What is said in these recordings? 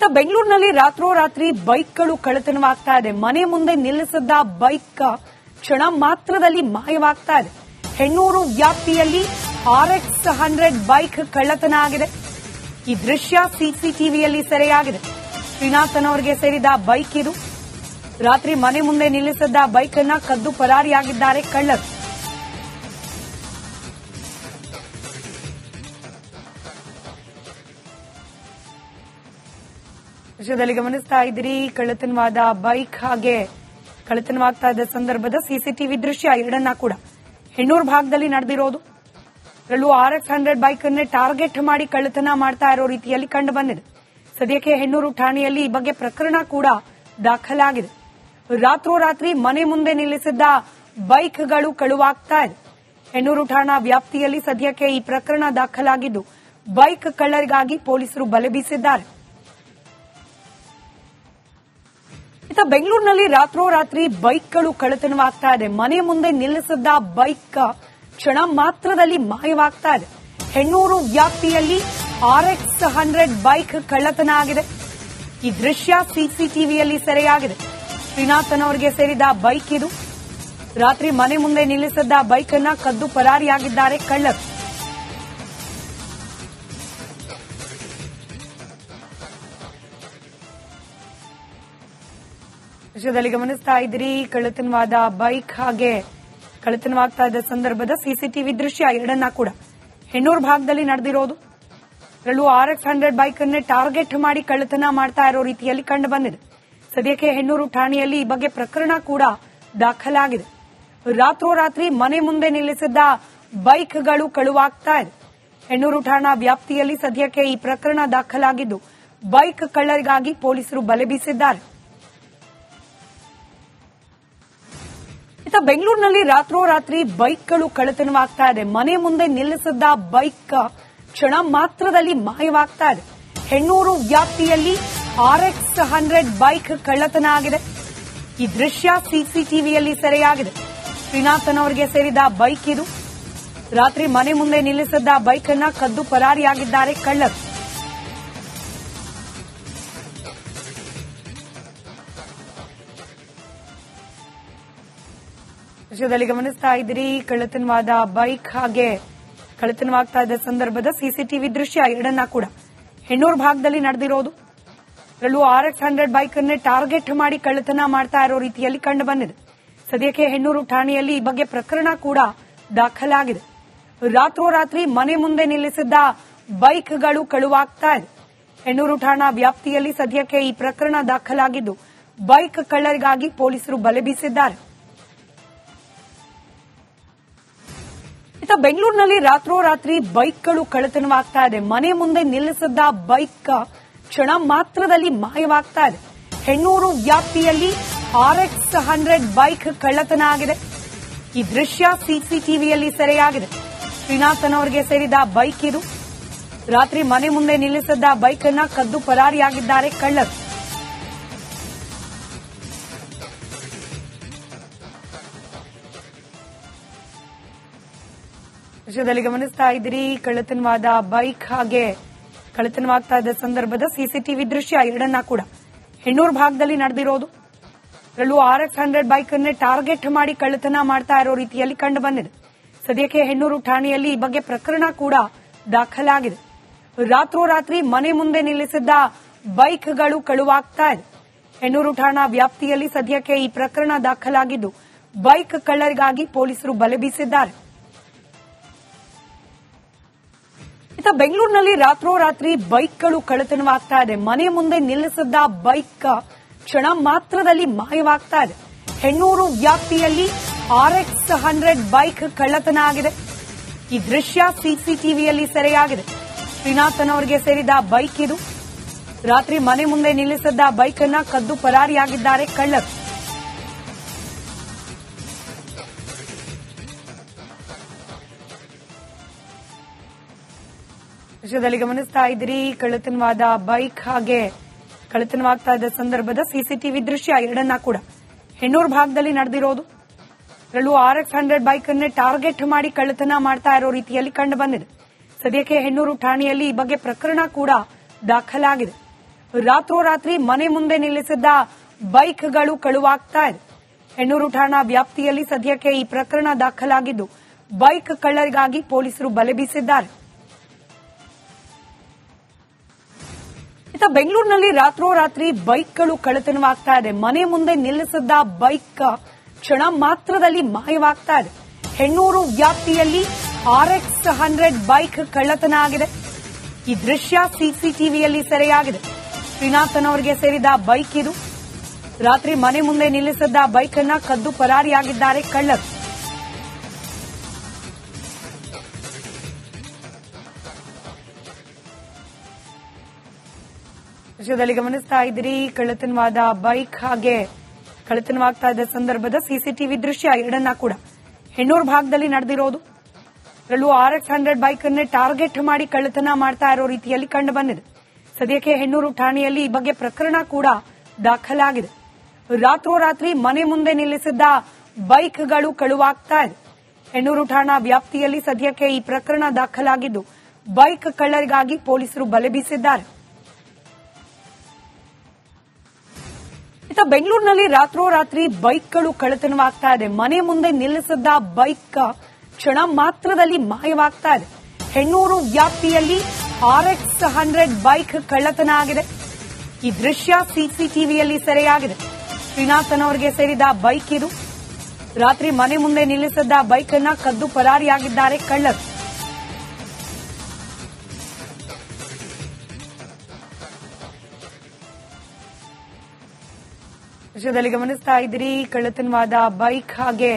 ಇತ್ತ ಬೆಂಗಳೂರಿನಲ್ಲಿ ರಾತ್ರೋರಾತ್ರಿ ಬೈಕ್ಗಳು ಕಳ್ಳತನವಾಗ್ತಾ ಇದೆ. ಮನೆ ಮುಂದೆ ನಿಲ್ಲಿಸಿದ್ದ ಬೈಕ್ ಕ್ಷಣ ಮಾತ್ರದಲ್ಲಿ ಮಾಯವಾಗ್ತಾ ಇದೆ. ಹೆಣ್ಣೂರು ವ್ಯಾಪ್ತಿಯಲ್ಲಿ RX 100 ಬೈಕ್ ಕಳ್ಳತನ ಆಗಿದೆ. ಈ ದೃಶ್ಯ ಸಿಸಿಟಿವಿಯಲ್ಲಿ ಸೆರೆಯಾಗಿದೆ. ಶ್ರೀನಾಥನ್ ಅವರಿಗೆ ಸೇರಿದ ಬೈಕ್ ಇದು. ರಾತ್ರಿ ಮನೆ ಮುಂದೆ ನಿಲ್ಲಿಸಿದ್ದ ಬೈಕ್ ಅನ್ನ ಕದ್ದು ಪರಾರಿಯಾಗಿದ್ದಾರೆ ಕಳ್ಳರು. ದೃಶ್ಯದಲ್ಲಿ ಗಮನಿಸ್ತಾ ಇದ್ದೀರಿ, ಕಳ್ಳತನವಾದ ಬೈಕ್ ಹಾಗೆ ಕಳ್ಳತನವಾಗ್ತಾ ಇದ್ದ ಸಂದರ್ಭದ ಸಿಸಿಟಿವಿ ದೃಶ್ಯ ಎರಡನ್ನ ಕೂಡ ಹೆಣ್ಣೂರು ಭಾಗದಲ್ಲಿ ನಡೆದಿರೋದು. ಅದರಲ್ಲೂ RX 100 ಬೈಕ್ ಅನ್ನೇ ಟಾರ್ಗೆಟ್ ಮಾಡಿ ಕಳ್ಳತನ ಮಾಡ್ತಾ ಇರೋ ರೀತಿಯಲ್ಲಿ ಕಂಡು ಬಂದಿದೆ. ಸದ್ಯಕ್ಕೆ ಹೆಣ್ಣೂರು ಠಾಣೆಯಲ್ಲಿ ಈ ಬಗ್ಗೆ ಪ್ರಕರಣ ಕೂಡ ದಾಖಲಾಗಿದೆ. ರಾತ್ರೋರಾತ್ರಿ ಮನೆ ಮುಂದೆ ನಿಲ್ಲಿಸಿದ್ದ ಬೈಕ್ಗಳು ಕಳುವಾಗ್ತಾ ಇದೆ. ಹೆಣ್ಣೂರು ಠಾಣಾ ವ್ಯಾಪ್ತಿಯಲ್ಲಿ ಸದ್ಯಕ್ಕೆ ಈ ಪ್ರಕರಣ ದಾಖಲಾಗಿದ್ದು ಬೈಕ್ ಕಳ್ಳರಿಗಾಗಿ ಪೊಲೀಸರು ಬಲೆ ಬೀಸಿದ್ದಾರೆ. ಇತ್ತ ಬೆಂಗಳೂರಿನಲ್ಲಿ ರಾತ್ರೋರಾತ್ರಿ ಬೈಕ್ಗಳು ಕಳ್ಳತನವಾಗ್ತಾ ಇದೆ. ಮನೆ ಮುಂದೆ ನಿಲ್ಲಿಸಿದ್ದ ಬೈಕ್ ಕ್ಷಣ ಮಾತ್ರದಲ್ಲಿ ಮಾಯವಾಗ್ತಾ ಇದೆ. ಹೆಣ್ಣೂರು ವ್ಯಾಪ್ತಿಯಲ್ಲಿ RX 100 ಬೈಕ್ ಕಳ್ಳತನ ಆಗಿದೆ. ಈ ದೃಶ್ಯ ಸಿಸಿಟಿವಿಯಲ್ಲಿ ಸೆರೆಯಾಗಿದೆ. ಶ್ರೀನಾಥನ್ ಅವರಿಗೆ ಸೇರಿದ ಬೈಕ್ ಇದು. ರಾತ್ರಿ ಮನೆ ಮುಂದೆ ನಿಲ್ಲಿಸಿದ್ದ ಬೈಕ್ ಅನ್ನ ಕದ್ದು ಪರಾರಿಯಾಗಿದ್ದಾರೆ ಕಳ್ಳರು. ದೃಶ್ಯದಲ್ಲಿ ಗಮನಿಸ್ತಾ ಇದ್ದೀರಿ, ಕಳ್ಳತನವಾದ ಬೈಕ್ ಹಾಗೆ ಕಳ್ಳತನವಾಗ್ತಾ ಇದ್ದ ಸಂದರ್ಭದ ಸಿಸಿಟಿವಿ ದೃಶ್ಯ ಎರಡನ್ನ ಕೂಡ ಹೆಣ್ಣೂರು ಭಾಗದಲ್ಲಿ ನಡೆದಿರೋದು. ಅದರಲ್ಲೂ RX 100 ಬೈಕ್ ಅನ್ನೇ ಟಾರ್ಗೆಟ್ ಮಾಡಿ ಕಳ್ಳತನ ಮಾಡ್ತಾ ಇರೋ ರೀತಿಯಲ್ಲಿ ಕಂಡು ಬಂದಿದೆ. ಸದ್ಯಕ್ಕೆ ಹೆಣ್ಣೂರು ಠಾಣೆಯಲ್ಲಿ ಈ ಬಗ್ಗೆ ಪ್ರಕರಣ ಕೂಡ ದಾಖಲಾಗಿದೆ. ರಾತ್ರೋರಾತ್ರಿ ಮನೆ ಮುಂದೆ ನಿಲ್ಲಿಸಿದ್ದ ಬೈಕ್ಗಳು ಕಳುವಾಗ್ತಾ ಇದೆ. ಹೆಣ್ಣೂರು ಠಾಣಾ ವ್ಯಾಪ್ತಿಯಲ್ಲಿ ಸದ್ಯಕ್ಕೆ ಈ ಪ್ರಕರಣ ದಾಖಲಾಗಿದ್ದು ಬೈಕ್ ಕಳ್ಳರಿಗಾಗಿ ಪೊಲೀಸರು ಬಲೆ ಬೀಸಿದ್ದಾರೆ. ಇತ್ತ ಬೆಂಗಳೂರಿನಲ್ಲಿ ರಾತ್ರೋರಾತ್ರಿ ಬೈಕ್ಗಳು ಕಳ್ಳತನವಾಗ್ತಾ ಇದೆ. ಮನೆ ಮುಂದೆ ನಿಲ್ಲಿಸಿದ್ದ ಬೈಕ್ ಕ್ಷಣ ಮಾತ್ರದಲ್ಲಿ ಮಾಯವಾಗ್ತಾ ಇದೆ. ಹೆಣ್ಣೂರು ವ್ಯಾಪ್ತಿಯಲ್ಲಿ RX 100 ಬೈಕ್ ಕಳ್ಳತನ ಆಗಿದೆ. ಈ ದೃಶ್ಯ ಸಿಸಿಟಿವಿಯಲ್ಲಿ ಸೆರೆಯಾಗಿದೆ. ಶ್ರೀನಾಥನ್ ಅವರಿಗೆ ಸೇರಿದ ಬೈಕ್ ಇದು. ರಾತ್ರಿ ಮನೆ ಮುಂದೆ ನಿಲ್ಲಿಸಿದ್ದ ಬೈಕ್ ಅನ್ನ ಕದ್ದು ಪರಾರಿಯಾಗಿದ್ದಾರೆ ಕಳ್ಳರು. ದೃಶ್ಯದಲ್ಲಿ ಗಮನಿಸ್ತಾ ಇದ್ದೀರಿ, ಕಳ್ಳತನವಾದ ಬೈಕ್ ಹಾಗೆ ಕಳ್ಳತನವಾಗ್ತಾ ಇದ್ದ ಸಂದರ್ಭದ ಸಿಸಿಟಿವಿ ದೃಶ್ಯ ಎರಡನ್ನ ಕೂಡ ಹೆಣ್ಣೂರು ಭಾಗದಲ್ಲಿ ನಡೆದಿರೋದು. ಅದರಲ್ಲೂ RX 100 ಬೈಕ್ ಅನ್ನೇ ಟಾರ್ಗೆಟ್ ಮಾಡಿ ಕಳ್ಳತನ ಮಾಡ್ತಾ ಇರೋ ರೀತಿಯಲ್ಲಿ ಕಂಡು ಬಂದಿದೆ. ಸದ್ಯಕ್ಕೆ ಹೆಣ್ಣೂರು ಠಾಣೆಯಲ್ಲಿ ಈ ಬಗ್ಗೆ ಪ್ರಕರಣ ಕೂಡ ದಾಖಲಾಗಿದೆ. ರಾತ್ರೋರಾತ್ರಿ ಮನೆ ಮುಂದೆ ನಿಲ್ಲಿಸಿದ್ದ ಬೈಕ್ಗಳು ಕಳುವಾಗ್ತಾ ಇದೆ. ಹೆಣ್ಣೂರು ಠಾಣಾ ವ್ಯಾಪ್ತಿಯಲ್ಲಿ ಸದ್ಯಕ್ಕೆ ಈ ಪ್ರಕರಣ ದಾಖಲಾಗಿದ್ದು ಬೈಕ್ ಕಳ್ಳರಿಗಾಗಿ ಪೊಲೀಸರು ಬಲೆ ಬೀಸಿದ್ದಾರೆ. ಇತ್ತ ಬೆಂಗಳೂರಿನಲ್ಲಿ ರಾತ್ರೋರಾತ್ರಿ ಬೈಕ್ಗಳು ಕಳ್ಳತನವಾಗ್ತಾ ಇದೆ. ಮನೆ ಮುಂದೆ ನಿಲ್ಲಿಸಿದ್ದ ಬೈಕ್ ಕ್ಷಣ ಮಾತ್ರದಲ್ಲಿ ಮಾಯವಾಗ್ತಾ ಇದೆ. ಹೆಣ್ಣೂರು ವ್ಯಾಪ್ತಿಯಲ್ಲಿ RX 100 ಬೈಕ್ ಕಳ್ಳತನ ಆಗಿದೆ. ಈ ದೃಶ್ಯ ಸಿಸಿಟಿವಿಯಲ್ಲಿ ಸೆರೆಯಾಗಿದೆ. ಶ್ರೀನಾಥನ್ ಅವರಿಗೆ ಸೇರಿದ ಬೈಕ್ ಇದು. ರಾತ್ರಿ ಮನೆ ಮುಂದೆ ನಿಲ್ಲಿಸಿದ್ದ ಬೈಕ್ ಅನ್ನ ಕದ್ದು ಪರಾರಿಯಾಗಿದ್ದಾರೆ ಕಳ್ಳರು. ದೃಶ್ಯದಲ್ಲಿ ಗಮನಿಸ್ತಾ ಇದ್ದೀರಿ, ಕಳ್ಳತನವಾದ ಬೈಕ್ ಹಾಗೆ ಕಳ್ಳತನವಾಗ್ತಾ ಇದ್ದ ಸಂದರ್ಭದ ಸಿಸಿಟಿವಿ ದೃಶ್ಯ ಎರಡನ್ನ ಕೂಡ ಹೆಣ್ಣೂರು ಭಾಗದಲ್ಲಿ ನಡೆದಿರೋದು. ಅದರಲ್ಲೂ RX 100 ಬೈಕ್ ಅನ್ನೇ ಟಾರ್ಗೆಟ್ ಮಾಡಿ ಕಳ್ಳತನ ಮಾಡ್ತಾ ಇರೋ ರೀತಿಯಲ್ಲಿ ಕಂಡು ಬಂದಿದೆ. ಸದ್ಯಕ್ಕೆ ಹೆಣ್ಣೂರು ಠಾಣೆಯಲ್ಲಿ ಈ ಬಗ್ಗೆ ಪ್ರಕರಣ ಕೂಡ ದಾಖಲಾಗಿದೆ. ರಾತ್ರೋರಾತ್ರಿ ಮನೆ ಮುಂದೆ ನಿಲ್ಲಿಸಿದ್ದ ಬೈಕ್ಗಳು ಕಳುವಾಗ್ತಾ ಇದೆ. ಹೆಣ್ಣೂರು ಠಾಣಾ ವ್ಯಾಪ್ತಿಯಲ್ಲಿ ಸದ್ಯಕ್ಕೆ ಈ ಪ್ರಕರಣ ದಾಖಲಾಗಿದ್ದು ಬೈಕ್ ಕಳ್ಳರಿಗಾಗಿ ಪೊಲೀಸರು ಬಲೆ ಬೀಸಿದ್ದಾರೆ. ಇತ್ತ ಬೆಂಗಳೂರಿನಲ್ಲಿ ರಾತ್ರೋರಾತ್ರಿ ಬೈಕ್ಗಳು ಕಳ್ಳತನವಾಗ್ತಾ ಇದೆ. ಮನೆ ಮುಂದೆ ನಿಲ್ಲಿಸಿದ್ದ ಬೈಕ್ ಕ್ಷಣ ಮಾತ್ರದಲ್ಲಿ ಮಾಯವಾಗ್ತಾ ಇದೆ. ಹೆಣ್ಣೂರು ವ್ಯಾಪ್ತಿಯಲ್ಲಿ RX 100 ಬೈಕ್ ಕಳ್ಳತನ ಆಗಿದೆ. ಈ ದೃಶ್ಯ ಸಿಸಿಟಿವಿಯಲ್ಲಿ ಸೆರೆಯಾಗಿದೆ. ಶ್ರೀನಾಥನ್ ಅವರಿಗೆ ಸೇರಿದ ಬೈಕ್ ಇದು. ರಾತ್ರಿ ಮನೆ ಮುಂದೆ ನಿಲ್ಲಿಸಿದ್ದ ಬೈಕ್ ಅನ್ನ ಕದ್ದು ಪರಾರಿಯಾಗಿದ್ದಾರೆ ಕಳ್ಳರು. ದೃಶ್ಯದಲ್ಲಿ ಗಮನಿಸ್ತಾ ಇದ್ದೀರಿ, ಕಳ್ಳತನವಾದ ಬೈಕ್ ಹಾಗೆ ಕಳ್ಳತನವಾಗ್ತಾ ಇದ್ದ ಸಂದರ್ಭದ ಸಿಸಿಟಿವಿ ದೃಶ್ಯ ಎರಡನ್ನ ಕೂಡ ಹೆಣ್ಣೂರು ಭಾಗದಲ್ಲಿ ನಡೆದಿರೋದು. ಅದರಲ್ಲೂ RX 100 ಬೈಕ್ ಅನ್ನೇ ಟಾರ್ಗೆಟ್ ಮಾಡಿ ಕಳ್ಳತನ ಮಾಡ್ತಾ ಇರೋ ರೀತಿಯಲ್ಲಿ ಕಂಡು ಬಂದಿದೆ. ಸದ್ಯಕ್ಕೆ ಹೆಣ್ಣೂರು ಠಾಣೆಯಲ್ಲಿ ಈ ಬಗ್ಗೆ ಪ್ರಕರಣ ಕೂಡ ದಾಖಲಾಗಿದೆ. ರಾತ್ರೋರಾತ್ರಿ ಮನೆ ಮುಂದೆ ನಿಲ್ಲಿಸಿದ್ದ ಬೈಕ್ಗಳು ಕಳುವಾಗ್ತಾ ಇದೆ. ಹೆಣ್ಣೂರು ಠಾಣಾ ವ್ಯಾಪ್ತಿಯಲ್ಲಿ ಸದ್ಯಕ್ಕೆ ಈ ಪ್ರಕರಣ ದಾಖಲಾಗಿದ್ದು ಬೈಕ್ ಕಳ್ಳರಿಗಾಗಿ ಪೊಲೀಸರು ಬಲೆ ಬೀಸಿದ್ದಾರೆ. ಬೆಂಗಳೂರಿನಲ್ಲಿ ರಾತ್ರೋರಾತ್ರಿ ಬೈಕ್ಗಳು ಕಳ್ಳತನವಾಗ್ತಾ ಇದೆ. ಮನೆ ಮುಂದೆ ನಿಲ್ಲಿಸಿದ್ದ ಬೈಕ್ ಕ್ಷಣ ಮಾತ್ರದಲ್ಲಿ ಮಾಯವಾಗ್ತಾ ಇದೆ. ಹೆಣ್ಣೂರು ವ್ಯಾಪ್ತಿಯಲ್ಲಿ RX 100 ಬೈಕ್ ಕಳ್ಳತನ ಆಗಿದೆ. ಈ ದೃಶ್ಯ ಸಿಸಿಟಿವಿಯಲ್ಲಿ ಸೆರೆಯಾಗಿದೆ. ಶ್ರೀನಾಥನ್ ಅವರಿಗೆ ಸೇರಿದ ಬೈಕ್ ಇದು. ರಾತ್ರಿ ಮನೆ ಮುಂದೆ ನಿಲ್ಲಿಸಿದ್ದ ಬೈಕ್ ಅನ್ನ ಕದ್ದು ಪರಾರಿಯಾಗಿದ್ದಾರೆ ಕಳ್ಳರು. ದೃಶ್ಯದಲ್ಲಿ ಗಮನಿಸ್ತಾ ಇದ್ದೀರಿ ಕಳ್ಳತನವಾದ ಬೈಕ್ ಹಾಗೆ ಕಳ್ಳತನವಾಗ್ತಾ ಇದ್ದ ಸಂದರ್ಭದ ಸಿಸಿಟಿವಿ ದೃಶ್ಯ ಎರಡನ್ನ ಕೂಡ ಹೆಣ್ಣೂರು ಭಾಗದಲ್ಲಿ ನಡೆದಿರೋದು. ಅದರಲ್ಲೂ RX 100 ಬೈಕ್ ಅನ್ನೇ ಟಾರ್ಗೆಟ್ ಮಾಡಿ ಕಳ್ಳತನ ಮಾಡ್ತಾ ಇರೋ ರೀತಿಯಲ್ಲಿ ಕಂಡು ಬಂದಿದೆ. ಸದ್ಯಕ್ಕೆ ಹೆಣ್ಣೂರು ಠಾಣೆಯಲ್ಲಿ ಈ ಬಗ್ಗೆ ಪ್ರಕರಣ ಕೂಡ ದಾಖಲಾಗಿದೆ. ರಾತ್ರೋರಾತ್ರಿ ಮನೆ ಮುಂದೆ ನಿಲ್ಲಿಸಿದ್ದ ಬೈಕ್ಗಳು ಕಳುವಾಗ್ತಾ ಇದೆ. ಹೆಣ್ಣೂರು ಠಾಣಾ ವ್ಯಾಪ್ತಿಯಲ್ಲಿ ಸದ್ಯಕ್ಕೆ ಈ ಪ್ರಕರಣ ದಾಖಲಾಗಿದ್ದು ಬೈಕ್ ಕಳ್ಳರಿಗಾಗಿ ಪೊಲೀಸರು ಬಲೆ ಬೀಸಿದ್ದಾರೆ. ಬೆಂಗಳೂರಿನಲ್ಲಿ ರಾತ್ರೋರಾತ್ರಿ ಬೈಕ್ಗಳು ಕಳ್ಳತನವಾಗ್ತಾ ಇದೆ. ಮನೆ ಮುಂದೆ ನಿಲ್ಲಿಸಿದ್ದ ಬೈಕ್ ಕ್ಷಣ ಮಾತ್ರದಲ್ಲಿ ಮಾಯವಾಗ್ತಾ ಇದೆ. ಹೆಣ್ಣೂರು ವ್ಯಾಪ್ತಿಯಲ್ಲಿ RX 100 ಬೈಕ್ ಕಳ್ಳತನ ಆಗಿದೆ. ಈ ದೃಶ್ಯ ಸಿಸಿಟಿವಿಯಲ್ಲಿ ಸೆರೆಯಾಗಿದೆ. ಶ್ರೀನಾಥನ್ ಅವರಿಗೆ ಸೇರಿದ ಬೈಕ್ ಇದು. ರಾತ್ರಿ ಮನೆ ಮುಂದೆ ನಿಲ್ಲಿಸಿದ್ದ ಬೈಕ್ ಅನ್ನ ಕದ್ದು ಪರಾರಿಯಾಗಿದ್ದಾರೆ ಕಳ್ಳರು. ದೃಶ್ಯದಲ್ಲಿ ಗಮನಿಸ್ತಾ ಇದ್ದೀರಿ ಕಳ್ಳತನವಾದ ಬೈಕ್ ಹಾಗೆ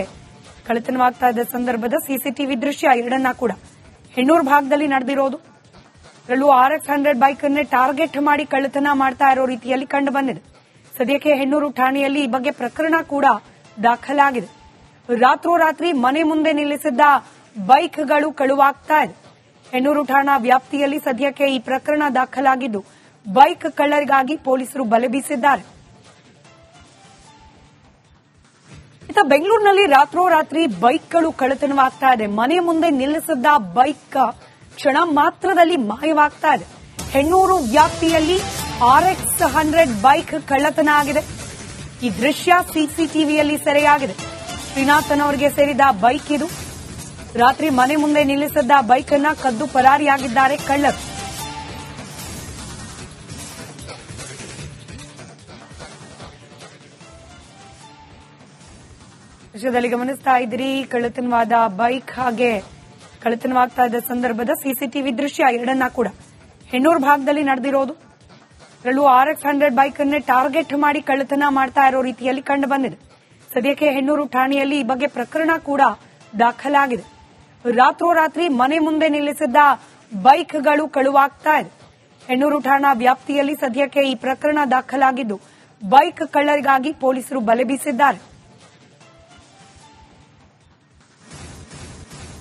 ಕಳ್ಳತನವಾಗ್ತಾ ಇದ್ದ ಸಂದರ್ಭದ ಸಿಸಿಟಿವಿ ದೃಶ್ಯ ಎರಡನ್ನ ಕೂಡ ಹೆಣ್ಣೂರು ಭಾಗದಲ್ಲಿ ನಡೆದಿರೋದು. ಅದರಲ್ಲೂ RX 100 ಬೈಕ್ ಅನ್ನೇ ಟಾರ್ಗೆಟ್ ಮಾಡಿ ಕಳ್ಳತನ ಮಾಡ್ತಾ ಇರೋ ರೀತಿಯಲ್ಲಿ ಕಂಡು ಬಂದಿದೆ. ಸದ್ಯಕ್ಕೆ ಹೆಣ್ಣೂರು ಠಾಣೆಯಲ್ಲಿ ಈ ಬಗ್ಗೆ ಪ್ರಕರಣ ಕೂಡ ದಾಖಲಾಗಿದೆ. ರಾತ್ರೋರಾತ್ರಿ ಮನೆ ಮುಂದೆ ನಿಲ್ಲಿಸಿದ್ದ ಬೈಕ್ಗಳು ಕಳುವಾಗ್ತಾ ಇದೆ. ಹೆಣ್ಣೂರು ಠಾಣಾ ವ್ಯಾಪ್ತಿಯಲ್ಲಿ ಸದ್ಯಕ್ಕೆ ಈ ಪ್ರಕರಣ ದಾಖಲಾಗಿದ್ದು ಬೈಕ್ ಕಳ್ಳರಿಗಾಗಿ ಪೊಲೀಸರು ಬಲೆ ಬೀಸಿದ್ದಾರೆ. ಬೆಂಗಳೂರಿನಲ್ಲಿ ರಾತ್ರೋರಾತ್ರಿ ಬೈಕ್ಗಳು ಕಳ್ಳತನವಾಗ್ತಾ ಇದೆ. ಮನೆ ಮುಂದೆ ನಿಲ್ಲಿಸಿದ್ದ ಬೈಕ್ ಕ್ಷಣ ಮಾತ್ರದಲ್ಲಿ ಮಾಯವಾಗ್ತಾ ಇದೆ. ಹೆಣ್ಣೂರು ವ್ಯಾಪ್ತಿಯಲ್ಲಿ RX 100 ಬೈಕ್ ಕಳ್ಳತನ ಆಗಿದೆ. ಈ ದೃಶ್ಯ ಸಿಸಿಟಿವಿಯಲ್ಲಿ ಸೆರೆಯಾಗಿದೆ. ಶ್ರೀನಾಥನ್ ಅವರಿಗೆ ಸೇರಿದ ಬೈಕ್ ಇದು. ರಾತ್ರಿ ಮನೆ ಮುಂದೆ ನಿಲ್ಲಿಸಿದ್ದ ಬೈಕ್ ಅನ್ನ ಕದ್ದು ಪರಾರಿಯಾಗಿದ್ದಾರೆ ಕಳ್ಳರು. ದೃಶ್ಯದಲ್ಲಿ ಗಮನಿಸ್ತಾ ಇದ್ದೀರಿ ಕಳ್ಳತನವಾದ ಬೈಕ್ ಹಾಗೆ ಕಳ್ಳತನವಾಗ್ತಾ ಇದ್ದ ಸಂದರ್ಭದ ಸಿಸಿಟಿವಿ ದೃಶ್ಯ ಎರಡನ್ನ ಕೂಡ ಹೆಣ್ಣೂರು ಭಾಗದಲ್ಲಿ ನಡೆದಿರೋದು. ಅದರಲ್ಲೂ RX 100 ಬೈಕ್ ಅನ್ನೇ ಟಾರ್ಗೆಟ್ ಮಾಡಿ ಕಳ್ಳತನ ಮಾಡ್ತಾ ಇರೋ ರೀತಿಯಲ್ಲಿ ಕಂಡು ಬಂದಿದೆ. ಸದ್ಯಕ್ಕೆ ಹೆಣ್ಣೂರು ಠಾಣೆಯಲ್ಲಿ ಈ ಬಗ್ಗೆ ಪ್ರಕರಣ ಕೂಡ ದಾಖಲಾಗಿದೆ. ರಾತ್ರೋರಾತ್ರಿ ಮನೆ ಮುಂದೆ ನಿಲ್ಲಿಸಿದ್ದ ಬೈಕ್ಗಳು ಕಳುವಾಗ್ತಾ ಇದೆ. ಹೆಣ್ಣೂರು ಠಾಣಾ ವ್ಯಾಪ್ತಿಯಲ್ಲಿ ಸದ್ಯಕ್ಕೆ ಈ ಪ್ರಕರಣ ದಾಖಲಾಗಿದ್ದು ಬೈಕ್ ಕಳ್ಳರಿಗಾಗಿ ಪೊಲೀಸರು ಬಲೆ ಬೀಸಿದ್ದಾರೆ.